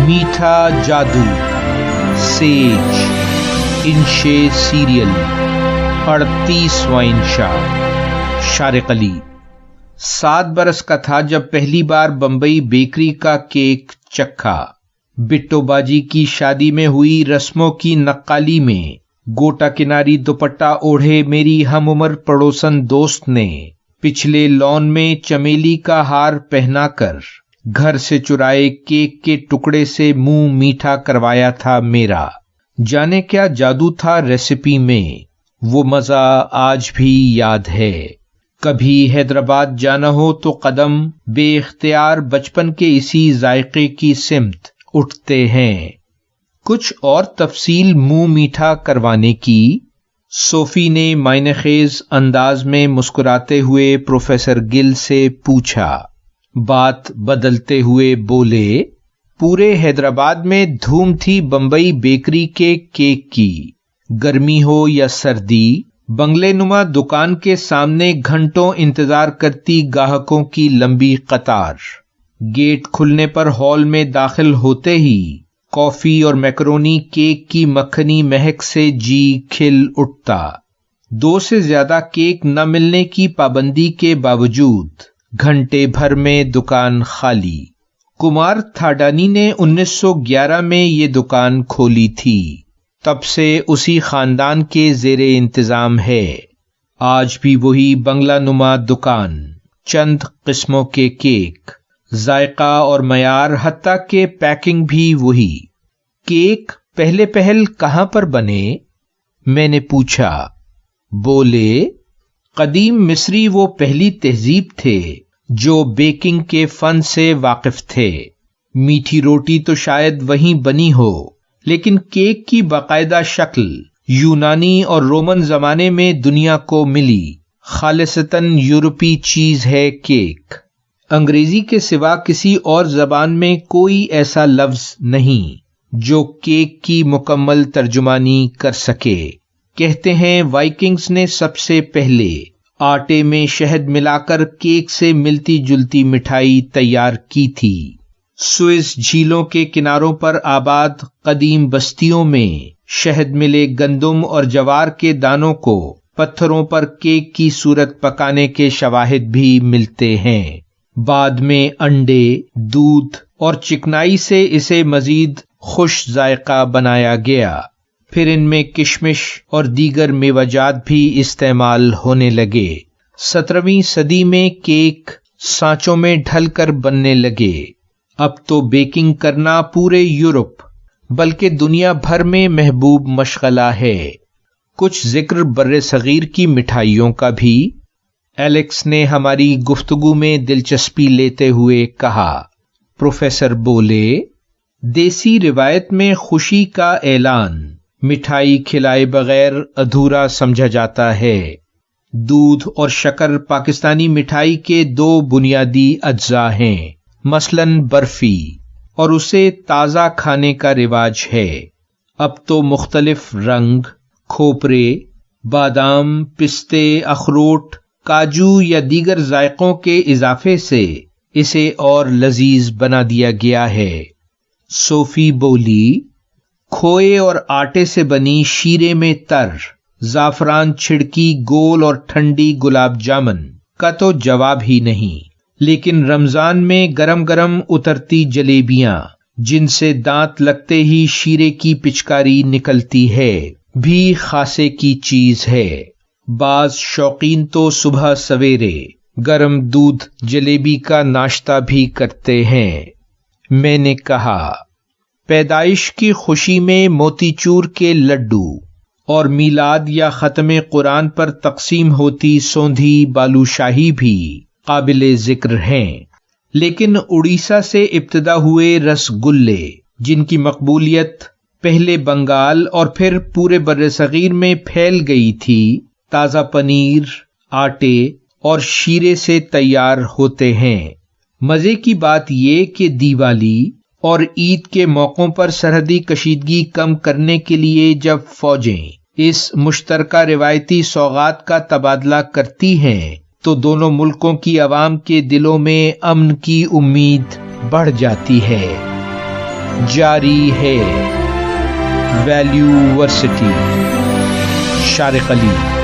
میٹھا جادو، سیج، انشے سیریل، 38واں انشا۔ شارق علی 7 برس کا تھا جب پہلی بار بمبئی بیکری کا کیک چکھا۔ بٹو باجی کی شادی میں ہوئی رسموں کی نقالی میں گوٹا کناری دوپٹہ اوڑھے میری ہم عمر پڑوسن دوست نے پچھلے لون میں چمیلی کا ہار پہنا کر گھر سے چرائے کیک کے ٹکڑے سے منہ میٹھا کروایا تھا میرا۔ جانے کیا جادو تھا ریسیپی میں، وہ مزہ آج بھی یاد ہے۔ کبھی حیدرآباد جانا ہو تو قدم بے اختیار بچپن کے اسی ذائقے کی سمت اٹھتے ہیں۔ کچھ اور تفصیل منہ میٹھا کروانے کی؟ صوفی نے معنی خیز انداز میں مسکراتے ہوئے پروفیسر گل سے پوچھا۔ بات بدلتے ہوئے بولے، پورے حیدرآباد میں دھوم تھی بمبئی بیکری کے کیک کی۔ گرمی ہو یا سردی، بنگلے نما دکان کے سامنے گھنٹوں انتظار کرتی گاہکوں کی لمبی قطار۔ گیٹ کھلنے پر ہال میں داخل ہوتے ہی کافی اور میکرونی کیک کی مکھنی مہک سے جی کھل اٹھتا۔ 2 سے زیادہ کیک نہ ملنے کی پابندی کے باوجود گھنٹے بھر میں دکان خالی۔ کمار تھاڈانی نے 1911 میں یہ دکان کھولی تھی، تب سے اسی خاندان کے زیر انتظام ہے۔ آج بھی وہی بنگلہ نما دکان، چند قسموں کے کیک، ذائقہ اور معیار، حتیٰ کہ پیکنگ بھی وہی۔ کیک پہلے پہل کہاں پر بنے؟ میں نے پوچھا۔ بولے، قدیم مصری وہ پہلی تہذیب تھے جو بیکنگ کے فن سے واقف تھے۔ میٹھی روٹی تو شاید وہیں بنی ہو، لیکن کیک کی باقاعدہ شکل یونانی اور رومن زمانے میں دنیا کو ملی۔ خالصتاً یورپی چیز ہے کیک۔ انگریزی کے سوا کسی اور زبان میں کوئی ایسا لفظ نہیں جو کیک کی مکمل ترجمانی کر سکے۔ کہتے ہیں وائکنگز نے سب سے پہلے آٹے میں شہد ملا کر کیک سے ملتی جلتی مٹھائی تیار کی تھی۔ سوئس جھیلوں کے کناروں پر آباد قدیم بستیوں میں شہد ملے گندم اور جوار کے دانوں کو پتھروں پر کیک کی صورت پکانے کے شواہد بھی ملتے ہیں۔ بعد میں انڈے، دودھ اور چکنائی سے اسے مزید خوش ذائقہ بنایا گیا۔ پھر ان میں کشمش اور دیگر میوہ جات بھی استعمال ہونے لگے۔ 17ویں صدی میں کیک سانچوں میں ڈھل کر بننے لگے۔ اب تو بیکنگ کرنا پورے یورپ بلکہ دنیا بھر میں محبوب مشغلہ ہے۔ کچھ ذکر بر صغیر کی مٹھائیوں کا بھی؟ ایلیکس نے ہماری گفتگو میں دلچسپی لیتے ہوئے کہا۔ پروفیسر بولے، دیسی روایت میں خوشی کا اعلان مٹھائی کھلائے بغیر ادھورا سمجھا جاتا ہے۔ دودھ اور شکر پاکستانی مٹھائی کے 2 بنیادی اجزاء ہیں، مثلاً برفی، اور اسے تازہ کھانے کا رواج ہے۔ اب تو مختلف رنگ، کھوپرے، بادام، پستے، اخروٹ، کاجو یا دیگر ذائقوں کے اضافے سے اسے اور لذیذ بنا دیا گیا ہے۔ صوفی بولی، کھوئے اور آٹے سے بنی شیرے میں تر، زعفران چھڑکی گول اور ٹھنڈی گلاب جامن کا تو جواب ہی نہیں، لیکن رمضان میں گرم گرم اترتی جلیبیاں جن سے دانت لگتے ہی شیرے کی پچکاری نکلتی ہے بھی خاصے کی چیز ہے۔ بعض شوقین تو صبح سویرے گرم دودھ جلیبی کا ناشتہ بھی کرتے ہیں۔ میں نے کہا، پیدائش کی خوشی میں موتی چور کے لڈو اور میلاد یا ختم قرآن پر تقسیم ہوتی سوندھی بالو شاہی بھی قابل ذکر ہیں، لیکن اڑیسہ سے ابتدا ہوئے رس گلے جن کی مقبولیت پہلے بنگال اور پھر پورے برصغیر میں پھیل گئی تھی، تازہ پنیر، آٹے اور شیرے سے تیار ہوتے ہیں۔ مزے کی بات یہ کہ دیوالی اور عید کے موقعوں پر سرحدی کشیدگی کم کرنے کے لیے جب فوجیں اس مشترکہ روایتی سوغات کا تبادلہ کرتی ہیں تو دونوں ملکوں کی عوام کے دلوں میں امن کی امید بڑھ جاتی ہے۔ جاری ہے۔ ویلیو ورسٹی، شارق علی۔